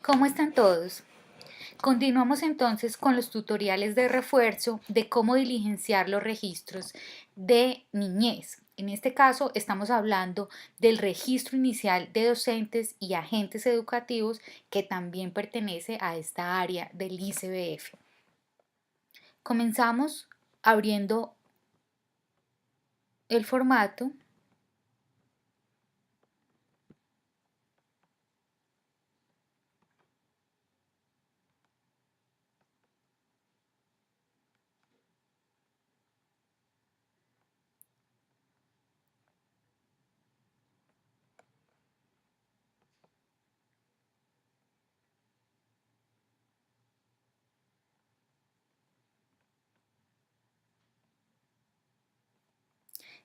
¿Cómo están todos? Continuamos entonces con los tutoriales de refuerzo de cómo diligenciar los registros de niñez. En este caso estamos hablando del registro inicial de docentes y agentes educativos que también pertenece a esta área del ICBF. Comenzamos abriendo el formato.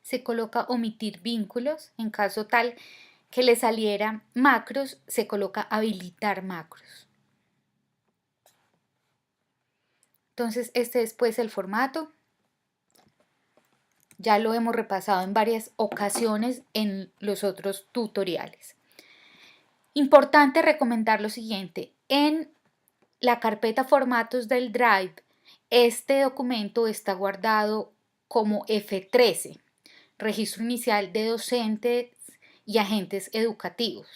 Se coloca omitir vínculos. En caso tal que le saliera macros, se coloca habilitar macros. Entonces este es pues el formato. Ya lo hemos repasado en varias ocasiones en los otros tutoriales. Importante recomendar lo siguiente: en la carpeta formatos del Drive, este documento está guardado como F13, registro inicial de docentes y agentes educativos.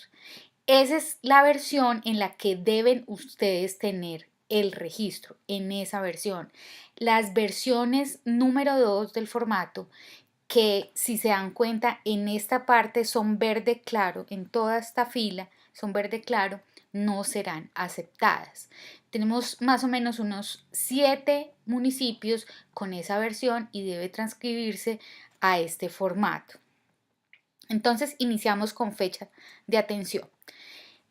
Esa es la versión en la que deben ustedes tener el registro, en esa versión. Las versiones número 2 del formato, que si se dan cuenta en esta parte son verde claro, en toda esta fila son verde claro, no serán aceptadas. Tenemos más o menos unos 7 municipios con esa versión y debe transcribirse a este formato. Entonces iniciamos con fecha de atención.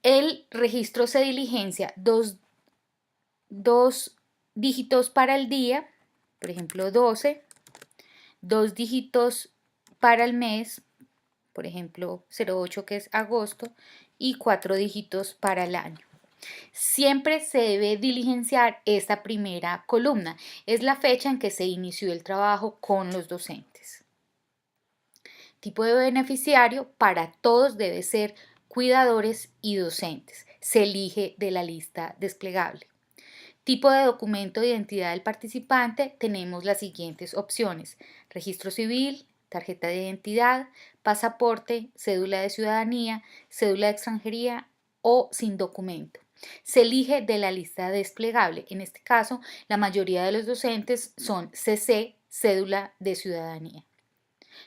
El registro se diligencia dos dígitos para el día, por ejemplo 12, 2 dígitos para el mes, por ejemplo 08 que es agosto, y 4 dígitos para el año. Siempre se debe diligenciar esta primera columna, es la fecha en que se inició el trabajo con los docentes. Tipo de beneficiario para todos debe ser cuidadores y docentes. Se elige de la lista desplegable. Tipo de documento de identidad del participante, tenemos las siguientes opciones: registro civil, tarjeta de identidad, pasaporte, cédula de ciudadanía, cédula de extranjería o sin documento. Se elige de la lista desplegable. En este caso, la mayoría de los docentes son CC, cédula de ciudadanía.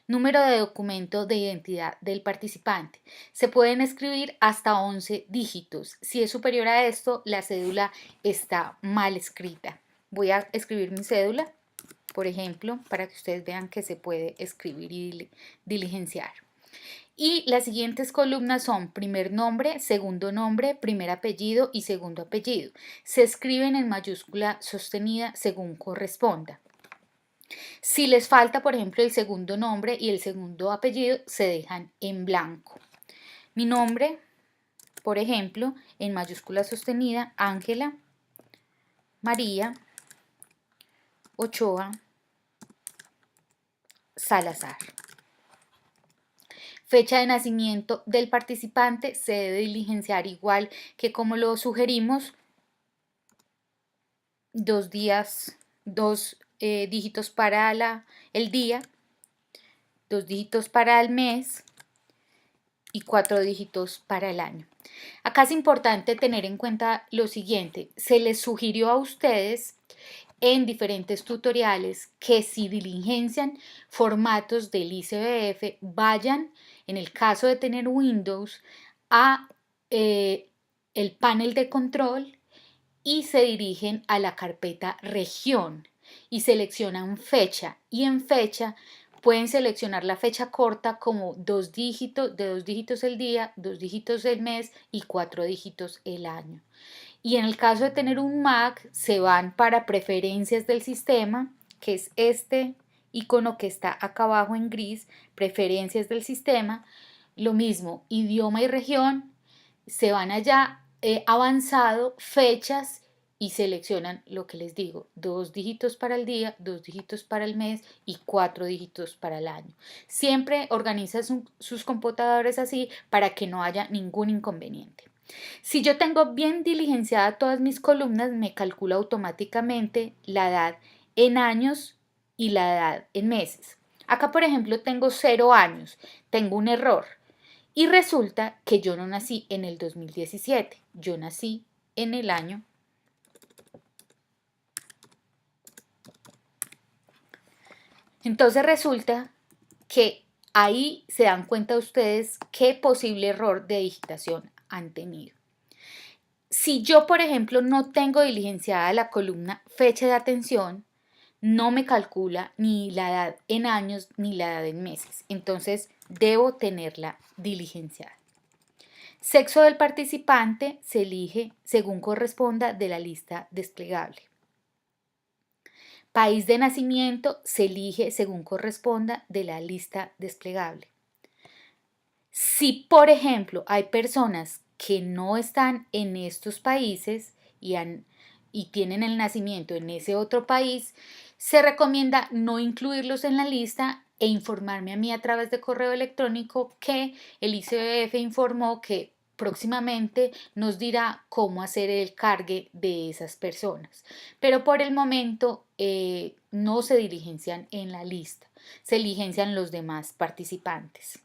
Número de documento de identidad del participante. Se pueden escribir hasta 11 dígitos. Si es superior a esto, la cédula está mal escrita. Voy a escribir mi cédula, por ejemplo, para que ustedes vean que se puede escribir y diligenciar. Y las siguientes columnas son primer nombre, primer apellido y segundo apellido. Se escriben en mayúscula sostenida según corresponda. Si les falta, por ejemplo, el segundo nombre y el segundo apellido, se dejan en blanco. Mi nombre, por ejemplo, en mayúscula sostenida, Ángela María Ochoa Salazar. Fecha de nacimiento del participante se debe diligenciar igual que como lo sugerimos, 2 dígitos para el día, 2 dígitos para el mes y 4 dígitos para el año. Acá es importante tener en cuenta lo siguiente: se les sugirió a ustedes en diferentes tutoriales que si diligencian formatos del ICBF, vayan, en el caso de tener Windows, a el panel de control y se dirigen a la carpeta región y seleccionan fecha, y en fecha pueden seleccionar la fecha corta como 2 dígitos, de 2 dígitos el día, 2 dígitos el mes y 4 dígitos el año. Y en el caso de tener un Mac, se van para preferencias del sistema, que es este icono que está acá abajo en gris, preferencias del sistema. Lo mismo, idioma y región, se van allá, avanzado, fechas, y seleccionan lo que les digo: 2 dígitos para el día, 2 dígitos para el mes y 4 dígitos para el año. Siempre organiza sus computadores así para que no haya ningún inconveniente. Si yo tengo bien diligenciada todas mis columnas, me calcula automáticamente la edad en años y la edad en meses. Acá, por ejemplo, tengo 0 años, tengo un error. Y resulta que yo no nací en el 2017, yo nací en el año. Entonces resulta que ahí se dan cuenta ustedes qué posible error de digitación han tenido. Si yo, por ejemplo, no tengo diligenciada la columna fecha de atención, no me calcula ni la edad en años ni la edad en meses. Entonces, debo tenerla diligenciada. Sexo del participante se elige según corresponda de la lista desplegable. País de nacimiento se elige según corresponda de la lista desplegable. Si, por ejemplo, hay personas que no están en estos países y tienen el nacimiento en ese otro país, se recomienda no incluirlos en la lista e informarme a mí a través de correo electrónico que el ICBF informó que próximamente nos dirá cómo hacer el cargue de esas personas. Pero por el momento no se diligencian en la lista, se diligencian los demás participantes.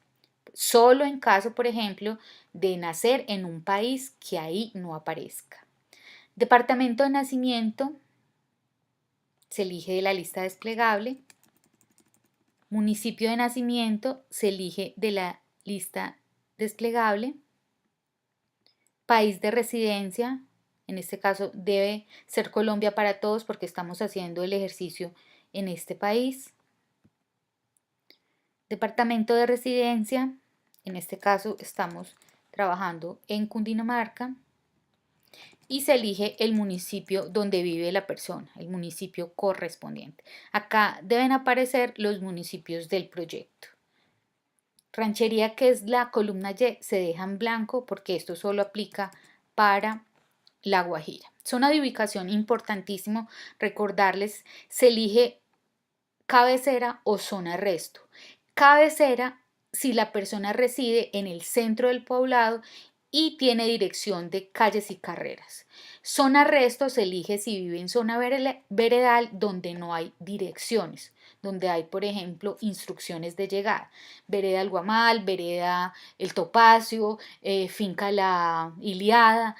Solo en caso, por ejemplo, de nacer en un país que ahí no aparezca. Departamento de nacimiento se elige de la lista desplegable. Municipio de nacimiento se elige de la lista desplegable. País de residencia, en este caso debe ser Colombia para todos porque estamos haciendo el ejercicio en este país. Departamento de residencia, en este caso estamos trabajando en Cundinamarca. Y se elige el municipio donde vive la persona, el municipio correspondiente. Acá deben aparecer los municipios del proyecto. Ranchería, que es la columna Y, se deja en blanco porque esto solo aplica para La Guajira. Zona de ubicación, importantísimo recordarles, se elige cabecera o zona resto. Cabecera si la persona reside en el centro del poblado y tiene dirección de calles y carreras. Zona resto se elige si vive en zona veredal donde no hay direcciones, donde hay, por ejemplo, instrucciones de llegada. Vereda El Guamal, vereda El Topacio, finca La Iliada,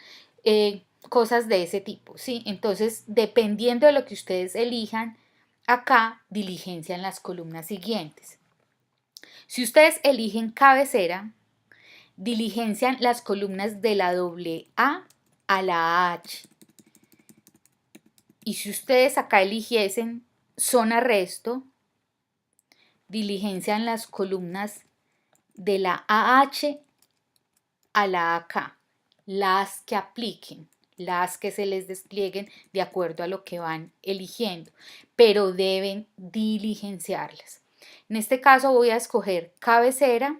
cosas de ese tipo, ¿sí? Entonces, dependiendo de lo que ustedes elijan, acá diligencian las columnas siguientes. Si ustedes eligen cabecera, diligencian las columnas de la AA a la AH. Y si ustedes acá eligiesen zona resto, diligencian las columnas de la AH a la AK, las que apliquen, las que se les desplieguen de acuerdo a lo que van eligiendo, pero deben diligenciarlas. En este caso voy a escoger cabecera,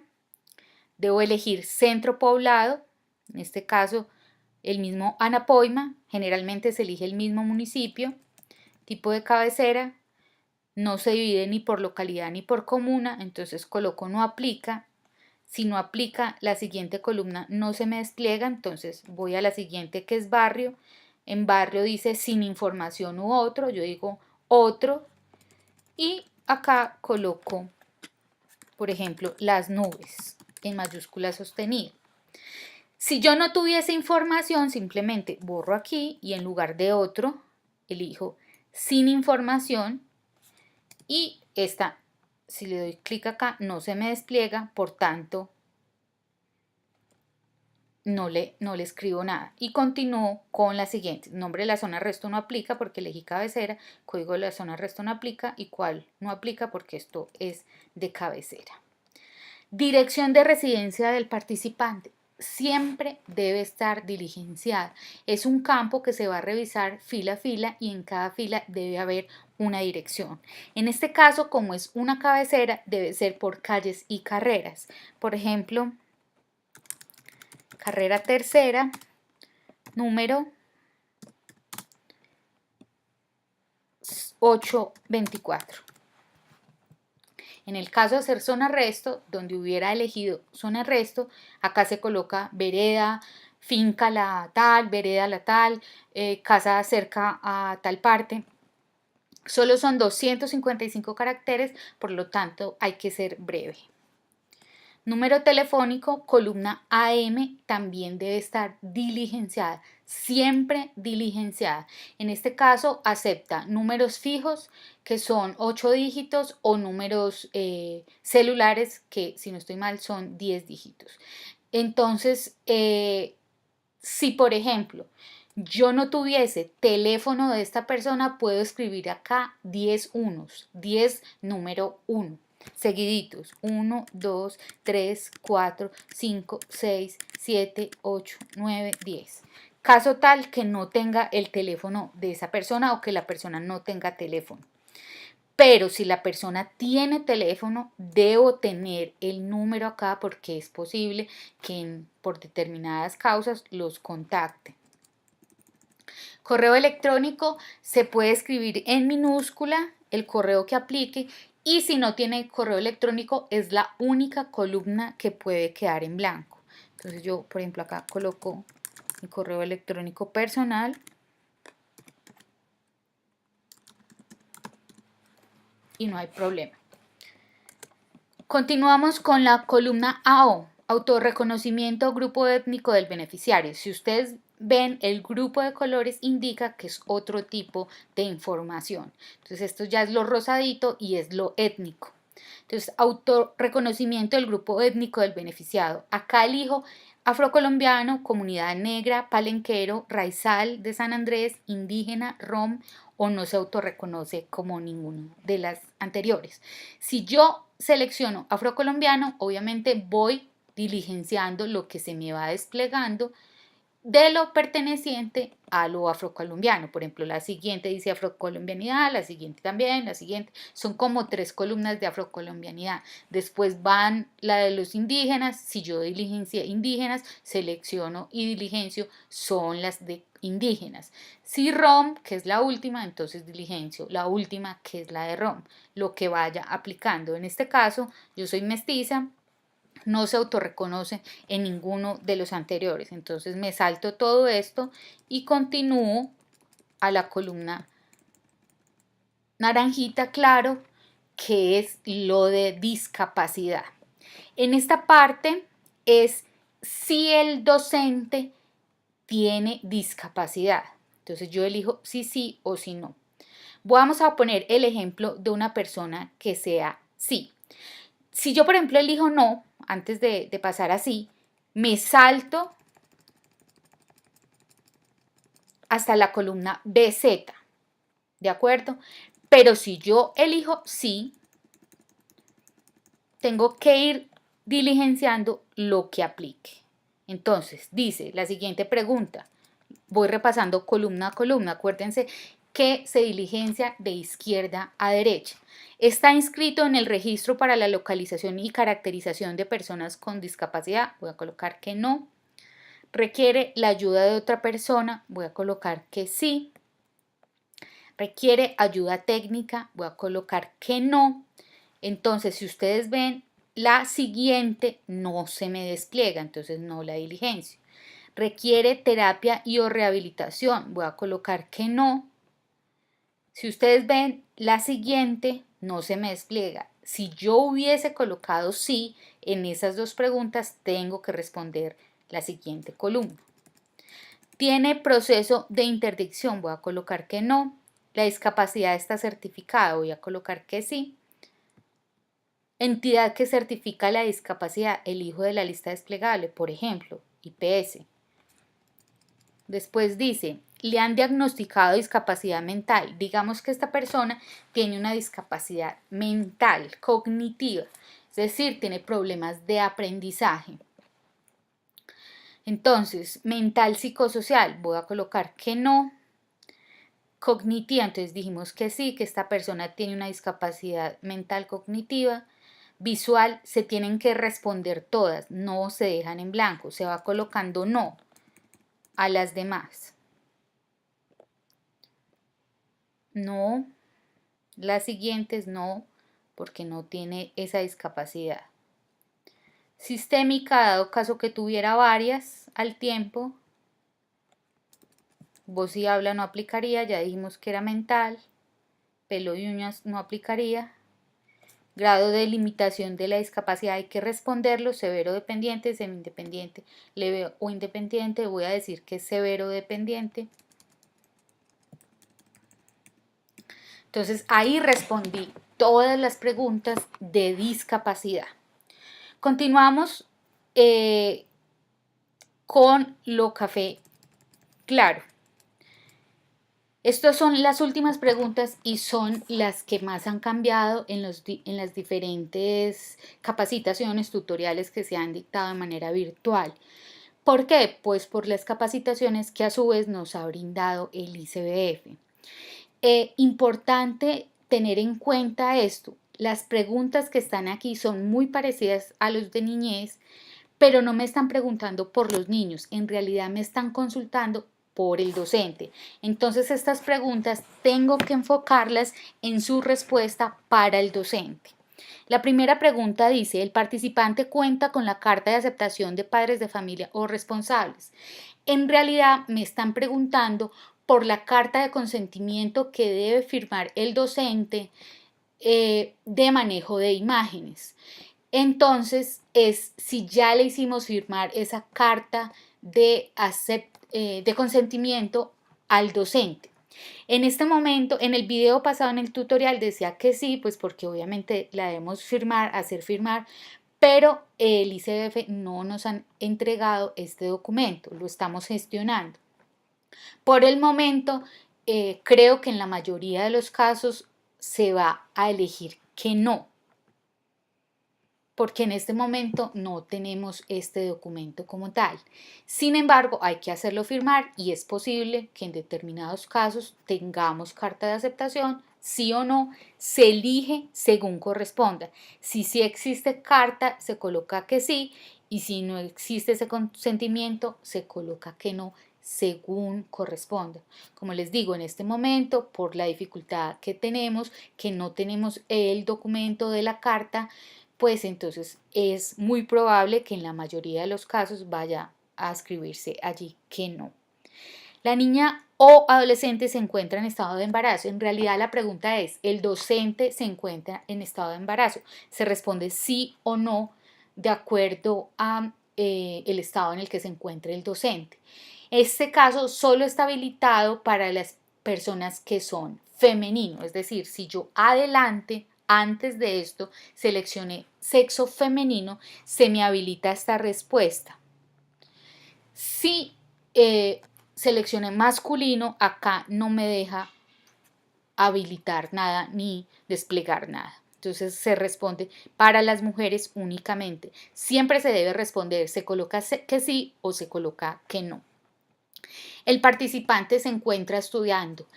debo elegir centro poblado, en este caso el mismo Anapoima, generalmente se elige el mismo municipio, tipo de cabecera, no se divide ni por localidad ni por comuna, entonces coloco no aplica. Si no aplica, la siguiente columna no se me despliega, entonces voy a la siguiente que es barrio. En barrio dice sin información u otro, yo digo otro y acá coloco, por ejemplo, las nubes en mayúscula sostenida. Si yo no tuviese información, simplemente borro aquí y en lugar de otro, elijo sin información y esta, si le doy clic acá, no se me despliega, por tanto, no le escribo nada. Y continúo con la siguiente. Nombre de la zona resto no aplica porque elegí cabecera, código de la zona resto no aplica y cuál no aplica porque esto es de cabecera. Dirección de residencia del participante. Siempre debe estar diligenciada. Es un campo que se va a revisar fila a fila y en cada fila debe haber una dirección. En este caso, como es una cabecera, debe ser por calles y carreras. Por ejemplo, carrera tercera, número 824. En el caso de hacer zona resto, donde hubiera elegido zona resto, acá se coloca vereda, finca la tal, vereda la tal, casa cerca a tal parte. Solo son 255 caracteres, por lo tanto hay que ser breve. Número telefónico, columna AM, también debe estar diligenciada, siempre diligenciada. En este caso acepta números fijos, que son 8 dígitos, o números celulares, que si no estoy mal son 10 dígitos. Entonces, si por ejemplo yo no tuviese teléfono de esta persona, puedo escribir acá 10 unos, 10 número 1, seguiditos, 1, 2, 3, 4, 5, 6, 7, 8, 9, 10. Caso tal que no tenga el teléfono de esa persona o que la persona no tenga teléfono. Pero si la persona tiene teléfono, debo tener el número acá porque es posible que por determinadas causas los contacte. Correo electrónico se puede escribir en minúscula el correo que aplique, y si no tiene correo electrónico es la única columna que puede quedar en blanco. Entonces yo, por ejemplo, acá coloco mi correo electrónico personal y no hay problema. Continuamos con la columna AO, autorreconocimiento grupo étnico del beneficiario. Si ustedes ven, el grupo de colores indica que es otro tipo de información. Entonces esto ya es lo rosadito y es lo étnico. Entonces, autorreconocimiento del grupo étnico del beneficiado. Acá elijo afrocolombiano, comunidad negra, palenquero, raizal de San Andrés, indígena, rom, o no se autorreconoce como ninguna de las anteriores. Si yo selecciono afrocolombiano, obviamente voy diligenciando lo que se me va desplegando de lo perteneciente a lo afrocolombiano. Por ejemplo, la siguiente dice afrocolombianidad, la siguiente también, la siguiente. Son como 3 columnas de afrocolombianidad. Después van la de los indígenas. Si yo diligencié indígenas, selecciono y diligencio, son las de indígenas. Si rom, que es la última, entonces diligencio la última, que es la de rom. Lo que vaya aplicando. En este caso, yo soy mestiza, no se autorreconoce en ninguno de los anteriores. Entonces me salto todo esto y continúo a la columna naranjita claro, que es lo de discapacidad. En esta parte es si el docente tiene discapacidad. Entonces yo elijo si sí o si no. Vamos a poner el ejemplo de una persona que sea sí. Si yo, por ejemplo, elijo no, antes de pasar así, me salto hasta la columna BZ, ¿de acuerdo? Pero si yo elijo sí, tengo que ir diligenciando lo que aplique. Entonces, dice la siguiente pregunta, voy repasando columna a columna, acuérdense que se diligencia de izquierda a derecha. Está inscrito en el registro para la localización y caracterización de personas con discapacidad, voy a colocar que no. Requiere la ayuda de otra persona, voy a colocar que sí. Requiere ayuda técnica, voy a colocar que no. Entonces, si ustedes ven, la siguiente no se me despliega, entonces no la diligencio. Requiere terapia y o rehabilitación, voy a colocar que no. Si ustedes ven, la siguiente no se me despliega. Si yo hubiese colocado sí en esas dos preguntas, tengo que responder la siguiente columna. ¿Tiene proceso de interdicción? Voy a colocar que no. La discapacidad está certificada, voy a colocar que sí. Entidad que certifica la discapacidad, elijo de la lista desplegable, por ejemplo, IPS. Después dice, le han diagnosticado discapacidad mental. Digamos que esta persona tiene una discapacidad mental, cognitiva, es decir, tiene problemas de aprendizaje. Entonces, mental psicosocial, voy a colocar que no. Cognitiva, entonces dijimos que sí, que esta persona tiene una discapacidad mental cognitiva. Visual, se tienen que responder todas, no se dejan en blanco, se va colocando no a las demás. No, las siguientes no, porque no tiene esa discapacidad. Sistémica, dado caso que tuviera varias, al tiempo. Voz y habla no aplicaría, ya dijimos que era mental. Pelo y uñas no aplicaría. Grado de limitación de la discapacidad hay que responderlo, severo dependiente, semi-independiente, leve o independiente. Voy a decir que es severo dependiente. Entonces ahí respondí todas las preguntas de discapacidad. Continuamos con lo café claro. Estas son las últimas preguntas y son las que más han cambiado en las diferentes capacitaciones tutoriales que se han dictado de manera virtual. ¿Por qué? Pues por las capacitaciones que a su vez nos ha brindado el ICBF. Importante tener en cuenta esto. Las preguntas que están aquí son muy parecidas a los de niñez, pero no me están preguntando por los niños, en realidad me están consultando por el docente. Entonces estas preguntas tengo que enfocarlas en su respuesta para el docente. La primera pregunta dice, ¿el participante cuenta con la carta de aceptación de padres de familia o responsables? En realidad me están preguntando por la carta de consentimiento que debe firmar el docente de manejo de imágenes. Entonces es si ya le hicimos firmar esa carta de consentimiento al docente. En este momento, en el video pasado, en el tutorial, decía que sí, pues porque obviamente la debemos firmar, hacer firmar, pero el ICBF no nos han entregado este documento, lo estamos gestionando. Por el momento, creo que en la mayoría de los casos se va a elegir que no, porque en este momento no tenemos este documento como tal. Sin embargo, hay que hacerlo firmar y es posible que en determinados casos tengamos carta de aceptación, sí o no, se elige según corresponda. Si sí existe carta, se coloca que sí, y si no existe ese consentimiento, se coloca que no, según corresponda. Como les digo, en este momento, por la dificultad que tenemos, que no tenemos el documento de la carta, pues entonces es muy probable que en la mayoría de los casos vaya a escribirse allí que no. La niña o adolescente se encuentra en estado de embarazo. En realidad la pregunta es, ¿el docente se encuentra en estado de embarazo? Se responde sí o no de acuerdo a el estado en el que se encuentre el docente. Este caso solo está habilitado para las personas que son femenino, es decir, si yo adelante antes de esto seleccioné sexo femenino, se me habilita esta respuesta. Si seleccioné masculino, acá no me deja habilitar nada ni desplegar nada. Entonces se responde para las mujeres únicamente. Siempre se debe responder, se coloca que sí o se coloca que no. El participante se encuentra estudiando.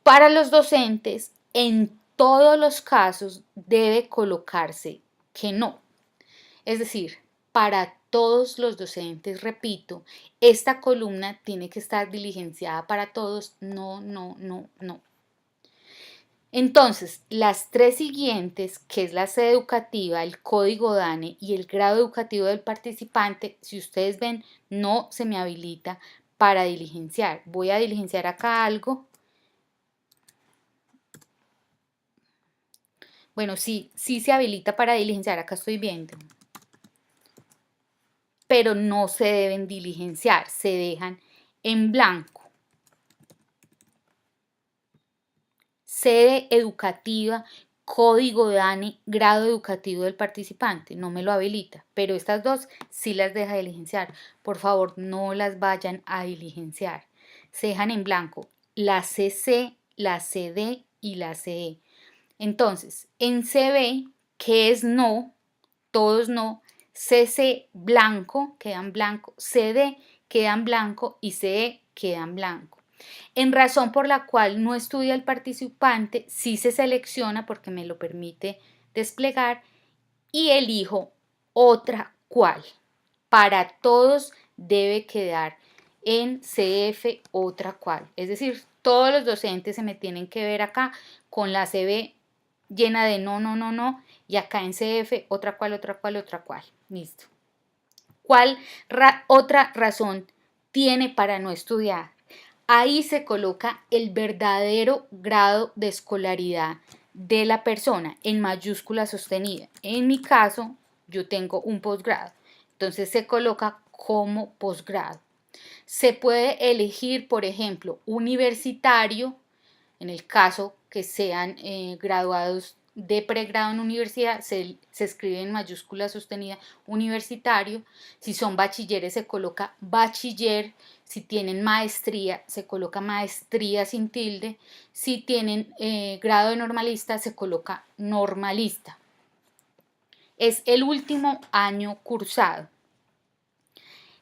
Para los docentes, en todos los casos debe colocarse que no. Es decir, para todos los docentes, repito, esta columna tiene que estar diligenciada para todos. No, no, no, no. Entonces, las tres siguientes, que es la sede educativa, el código DANE y el grado educativo del participante, si ustedes ven, no se me habilita para diligenciar. Voy a diligenciar acá algo. Bueno, sí se habilita para diligenciar, acá estoy viendo. Pero no se deben diligenciar, se dejan en blanco. Sede educativa, código DANE, grado educativo del participante, no me lo habilita, pero estas dos sí las deja diligenciar. Por favor, no las vayan a diligenciar. Se dejan en blanco la CC, la CD y la CE. Entonces, en CB, que es no, todos no, CC blanco, quedan blanco, CD quedan blanco y CE quedan blanco. En razón por la cual no estudia el participante, sí se selecciona porque me lo permite desplegar y elijo otra cual. Para todos debe quedar en CF otra cual. Es decir, todos los docentes se me tienen que ver acá con la CB llena de no, no, no, no, y acá en CF otra cual, otra cual, otra cual. Listo. ¿Cuál otra razón tiene para no estudiar. Ahí se coloca el verdadero grado de escolaridad de la persona en mayúscula sostenida. En mi caso, yo tengo un posgrado, entonces se coloca como posgrado. Se puede elegir, por ejemplo, universitario, en el caso que sean graduados de pregrado en universidad, se escribe en mayúscula sostenida universitario. Si son bachilleres, se coloca bachiller. Si tienen maestría, se coloca maestría sin tilde. Si tienen grado de normalista, se coloca normalista. Es el último año cursado.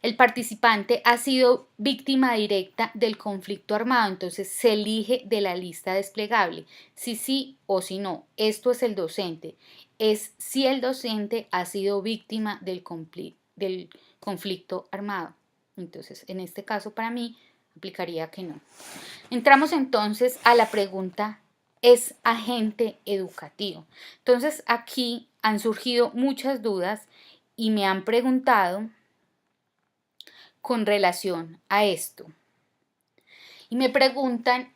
El participante ha sido víctima directa del conflicto armado, entonces se elige de la lista desplegable, si sí o si no. Esto es el docente. Es si el docente ha sido víctima del conflicto armado. Entonces, en este caso, para mí, aplicaría que no. Entramos entonces a la pregunta, ¿es agente educativo? Entonces, aquí han surgido muchas dudas y me han preguntado con relación a esto. Y me preguntan,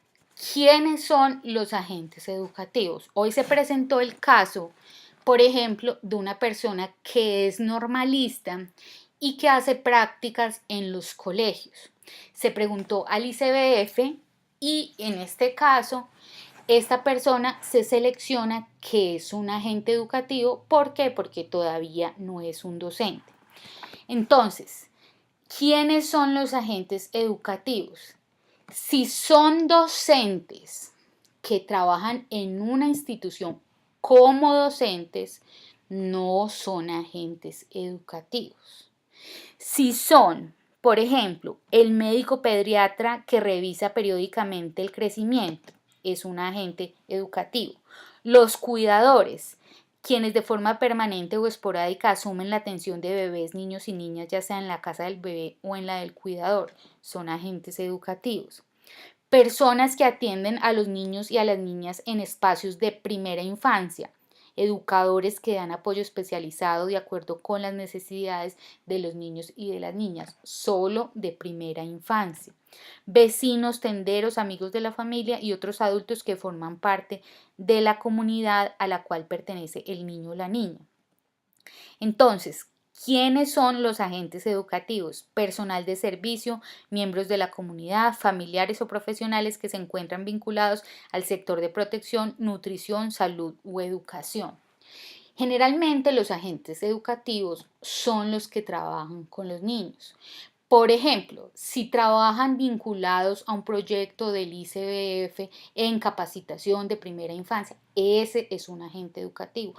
¿quiénes son los agentes educativos? Hoy se presentó el caso, por ejemplo, de una persona que es normalista y que hace prácticas en los colegios. Se preguntó al ICBF y en este caso, esta persona se selecciona que es un agente educativo. ¿Por qué? Porque todavía no es un docente. Entonces, ¿quiénes son los agentes educativos? Si son docentes que trabajan en una institución como docentes, no son agentes educativos. Si son, por ejemplo, el médico pediatra que revisa periódicamente el crecimiento, es un agente educativo. Los cuidadores, quienes de forma permanente o esporádica asumen la atención de bebés, niños y niñas, ya sea en la casa del bebé o en la del cuidador, son agentes educativos. Personas que atienden a los niños y a las niñas en espacios de primera infancia. Educadores que dan apoyo especializado de acuerdo con las necesidades de los niños y de las niñas, solo de primera infancia. Vecinos, tenderos, amigos de la familia y otros adultos que forman parte de la comunidad a la cual pertenece el niño o la niña. Entonces, ¿quiénes son los agentes educativos? Personal de servicio, miembros de la comunidad, familiares o profesionales que se encuentran vinculados al sector de protección, nutrición, salud o educación. Generalmente los agentes educativos son los que trabajan con los niños. Por ejemplo, si trabajan vinculados a un proyecto del ICBF en capacitación de primera infancia, ese es un agente educativo.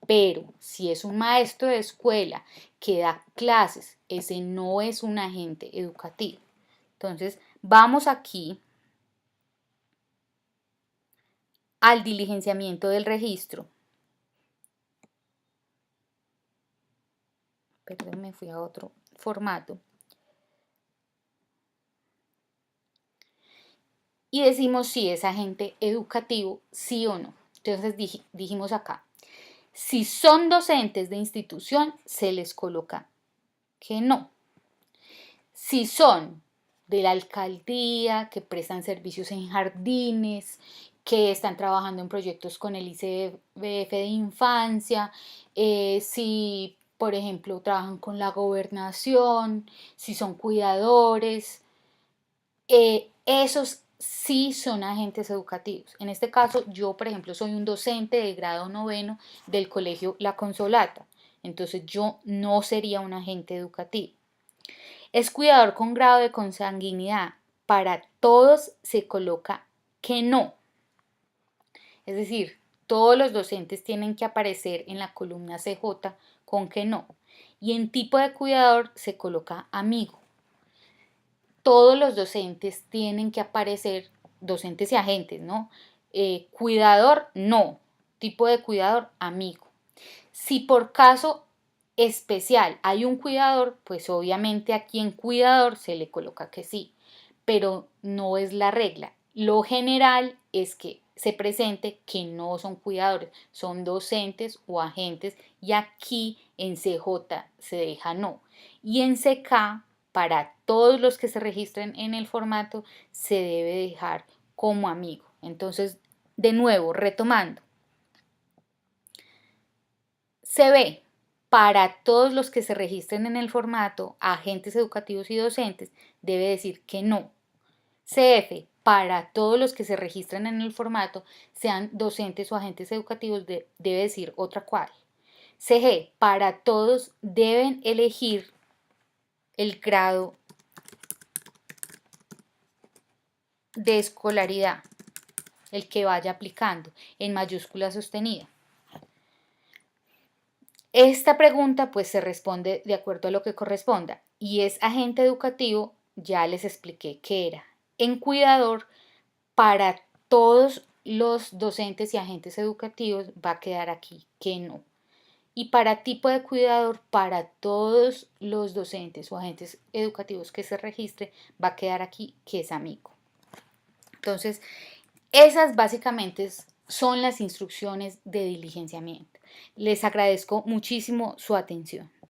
Pero si es un maestro de escuela que da clases, ese no es un agente educativo. Entonces, vamos aquí al diligenciamiento del registro. Perdón, me fui a otro formato. Y decimos si es agente educativo, sí o no. Entonces dijimos acá, si son docentes de institución, se les coloca que no. Si son de la alcaldía, que prestan servicios en jardines, que están trabajando en proyectos con el ICBF de infancia, si, por ejemplo, trabajan con la gobernación, si son cuidadores, esos sí son agentes educativos. En este caso, yo, por ejemplo, soy un docente de grado 9 del colegio La Consolata. Entonces, yo no sería un agente educativo. Es cuidador con grado de consanguinidad. Para todos se coloca que no. Es decir, todos los docentes tienen que aparecer en la columna CJ con que no. Y en tipo de cuidador se coloca amigo. Todos los docentes tienen que aparecer, docentes y agentes, ¿no? Cuidador, no. Tipo de cuidador, amigo. Si por caso especial hay un cuidador, pues obviamente aquí en cuidador se le coloca que sí, pero no es la regla. Lo general es que se presente que no son cuidadores, son docentes o agentes, y aquí en CJ se deja no. Y en CK para todos los que se registren en el formato se debe dejar como amigo. Entonces, de nuevo, retomando. CB, para todos los que se registren en el formato, agentes educativos y docentes, debe decir que no. CF, para todos los que se registren en el formato, sean docentes o agentes educativos, debe decir otra cual. CG, para todos deben elegir el grado de escolaridad, el que vaya aplicando, en mayúscula sostenida. Esta pregunta pues se responde de acuerdo a lo que corresponda y es agente educativo, ya les expliqué qué era. En cuidador, para todos los docentes y agentes educativos va a quedar aquí que no. Y para tipo de cuidador, para todos los docentes o agentes educativos que se registre, va a quedar aquí que es amigo. Entonces, esas básicamente son las instrucciones de diligenciamiento. Les agradezco muchísimo su atención.